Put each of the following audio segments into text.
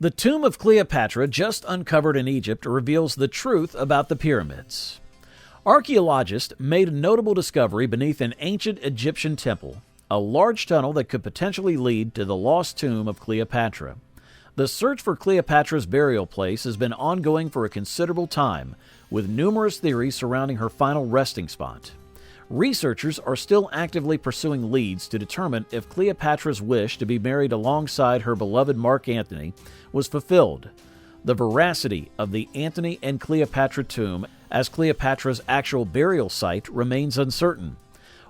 The tomb of Cleopatra, just uncovered in Egypt, reveals the truth about the pyramids. Archaeologists made a notable discovery beneath an ancient Egyptian temple, a large tunnel that could potentially lead to the lost tomb of Cleopatra. The search for Cleopatra's burial place has been ongoing for a considerable time, with numerous theories surrounding her final resting spot. Researchers are still actively pursuing leads to determine if Cleopatra's wish to be married alongside her beloved Mark Antony was fulfilled. The veracity of the Antony and Cleopatra tomb as Cleopatra's actual burial site remains uncertain.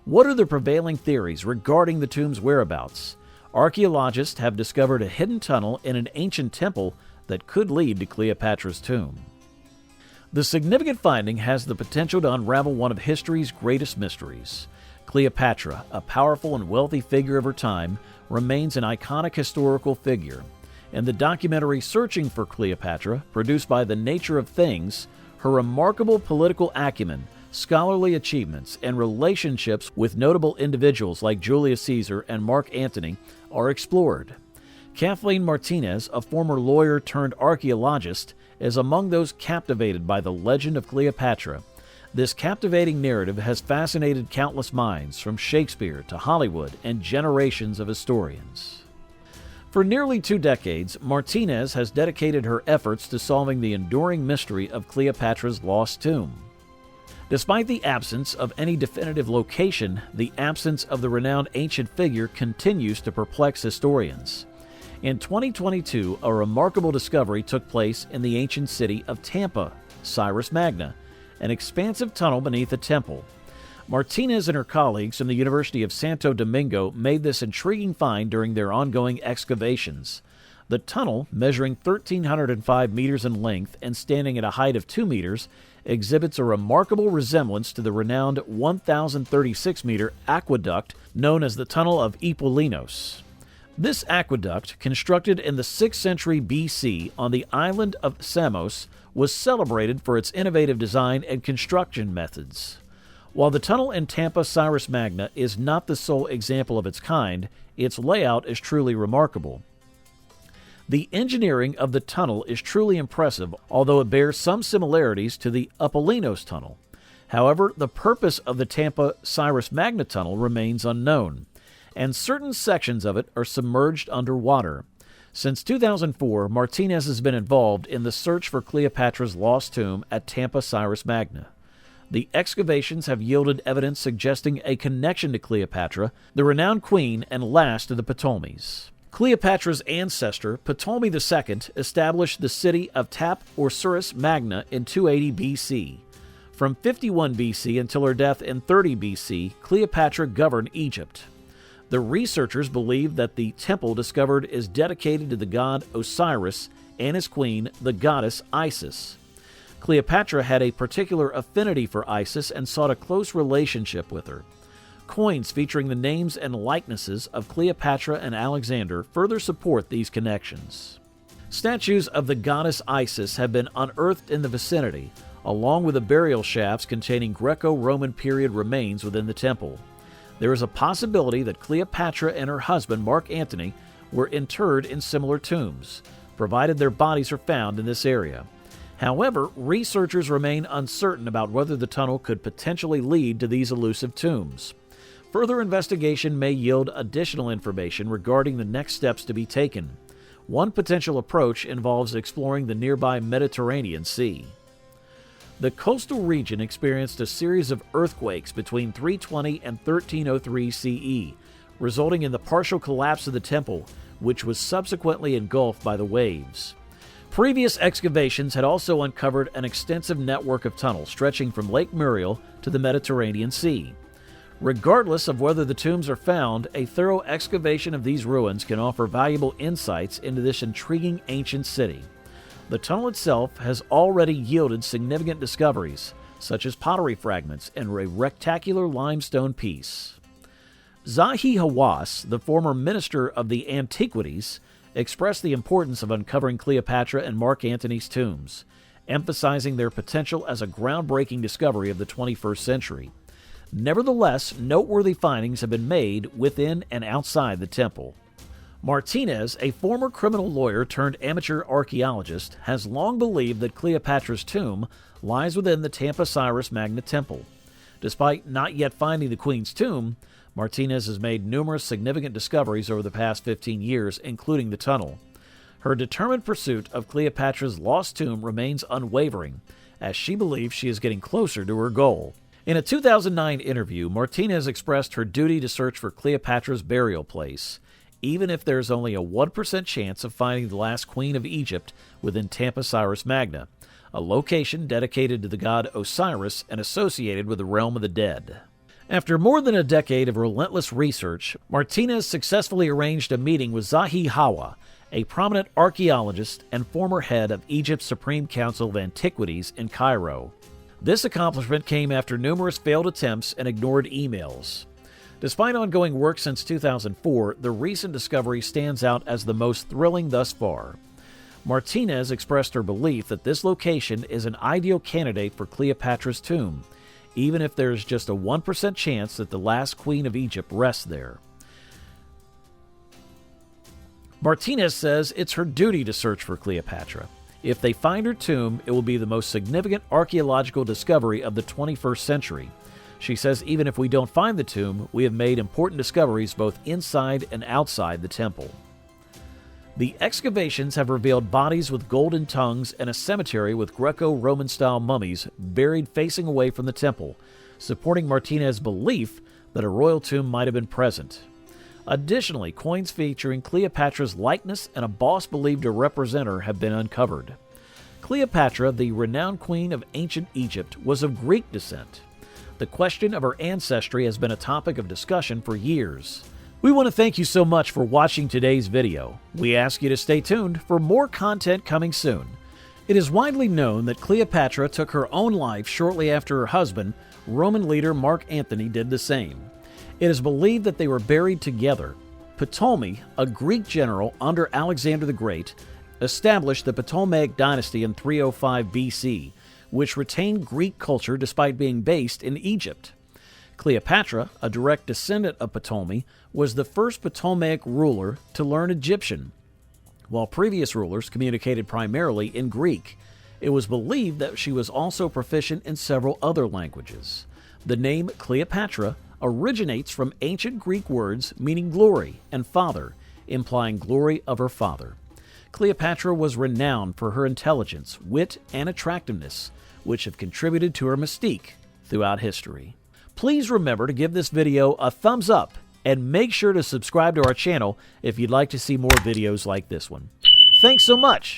What are the prevailing theories regarding the tomb's whereabouts? Archaeologists have discovered a hidden tunnel in an ancient temple that could lead to Cleopatra's tomb. The significant finding has the potential to unravel one of history's greatest mysteries. Cleopatra, a powerful and wealthy figure of her time, remains an iconic historical figure. In the documentary Searching for Cleopatra, produced by The Nature of Things, her remarkable political acumen, scholarly achievements, and relationships with notable individuals like Julius Caesar and Mark Antony are explored. Kathleen Martinez, a former lawyer turned archaeologist, is among those captivated by the legend of Cleopatra. This captivating narrative has fascinated countless minds, from Shakespeare to Hollywood and generations of historians. For nearly 2 decades, Martinez has dedicated her efforts to solving the enduring mystery of Cleopatra's lost tomb. Despite the absence of any definitive location, the absence of the renowned ancient figure continues to perplex historians. In 2022, a remarkable discovery took place in the ancient city of Tampa, Cyrus Magna, an expansive tunnel beneath a temple. Martinez and her colleagues from the University of Santo Domingo made this intriguing find during their ongoing excavations. The tunnel, measuring 1,305 meters in length and standing at a height of 2 meters, exhibits a remarkable resemblance to the renowned 1,036-meter aqueduct known as the Tunnel of Epolinos. This aqueduct, constructed in the 6th century BC on the island of Samos, was celebrated for its innovative design and construction methods. While the tunnel in Tampa Cyrus Magna is not the sole example of its kind, its layout is truly remarkable. The engineering of the tunnel is truly impressive, although it bears some similarities to the Epolinos tunnel. However, the purpose of the Tampa Cyrus Magna tunnel remains unknown, and certain sections of it are submerged underwater. Since 2004, Martinez has been involved in the search for Cleopatra's lost tomb at Tampa Cyrus Magna. The excavations have yielded evidence suggesting a connection to Cleopatra, the renowned queen and last of the Ptolemies. Cleopatra's ancestor, Ptolemy II, established the city of Tap or Cyrus Magna in 280 BC. From 51 BC until her death in 30 BC, Cleopatra governed Egypt. The researchers believe that the temple discovered is dedicated to the god Osiris and his queen, the goddess Isis. Cleopatra had a particular affinity for Isis and sought a close relationship with her. Coins featuring the names and likenesses of Cleopatra and Alexander further support these connections. Statues of the goddess Isis have been unearthed in the vicinity, along with the burial shafts containing Greco-Roman period remains within the temple. There is a possibility that Cleopatra and her husband, Mark Antony, were interred in similar tombs, provided their bodies are found in this area. However, researchers remain uncertain about whether the tunnel could potentially lead to these elusive tombs. Further investigation may yield additional information regarding the next steps to be taken. One potential approach involves exploring the nearby Mediterranean Sea. The coastal region experienced a series of earthquakes between 320 and 1303 CE, resulting in the partial collapse of the temple, which was subsequently engulfed by the waves. Previous excavations had also uncovered an extensive network of tunnels stretching from Lake Muriel to the Mediterranean Sea. Regardless of whether the tombs are found, a thorough excavation of these ruins can offer valuable insights into this intriguing ancient city. The tunnel itself has already yielded significant discoveries, such as pottery fragments and a rectangular limestone piece. Zahi Hawass, the former minister of the Antiquities, expressed the importance of uncovering Cleopatra and Mark Antony's tombs, emphasizing their potential as a groundbreaking discovery of the 21st century. Nevertheless, noteworthy findings have been made within and outside the temple. Martinez, a former criminal lawyer turned amateur archaeologist, has long believed that Cleopatra's tomb lies within the Thampoceirus Magna Temple. Despite not yet finding the queen's tomb, Martinez has made numerous significant discoveries over the past 15 years, including the tunnel. Her determined pursuit of Cleopatra's lost tomb remains unwavering, as she believes she is getting closer to her goal. In a 2009 interview, Martinez expressed her duty to search for Cleopatra's burial place, even if there's only a 1% chance of finding the last queen of Egypt within Thampoceirus Magna, a location dedicated to the god Osiris and associated with the realm of the dead. After more than a decade of relentless research, Martinez successfully arranged a meeting with tHE, a prominent archaeologist and former head of Egypt's Supreme Council of Antiquities in Cairo. This accomplishment came after numerous failed attempts and ignored emails. Despite ongoing work since 2004, the recent discovery stands out as the most thrilling thus far. Martinez expressed her belief that this location is an ideal candidate for Cleopatra's tomb, even if there's just a 1% chance that the last queen of Egypt rests there. Martinez says it's her duty to search for Cleopatra. If they find her tomb, it will be the most significant archaeological discovery of the 21st century. She says even if we don't find the tomb, we have made important discoveries both inside and outside the temple. The excavations have revealed bodies with golden tongues and a cemetery with Greco-Roman-style mummies buried facing away from the temple, supporting Martinez's belief that a royal tomb might have been present. Additionally, coins featuring Cleopatra's likeness and a boss believed to represent her have been uncovered. Cleopatra, the renowned queen of ancient Egypt, was of Greek descent. The question of her ancestry has been a topic of discussion for years. We want to thank you so much for watching today's video. We ask you to stay tuned for more content coming soon. It is widely known that Cleopatra took her own life shortly after her husband, Roman leader Mark Antony, did the same. It is believed that they were buried together. Ptolemy, a Greek general under Alexander the Great, established the Ptolemaic dynasty in 305 BC, which retained Greek culture despite being based in Egypt. Cleopatra, a direct descendant of Ptolemy, was the first Ptolemaic ruler to learn Egyptian, while previous rulers communicated primarily in Greek. It was believed that she was also proficient in several other languages. The name Cleopatra originates from ancient Greek words meaning glory and father, implying glory of her father. Cleopatra was renowned for her intelligence, wit, and attractiveness, which have contributed to her mystique throughout history. Please remember to give this video a thumbs up and make sure to subscribe to our channel if you'd like to see more videos like this one. Thanks so much!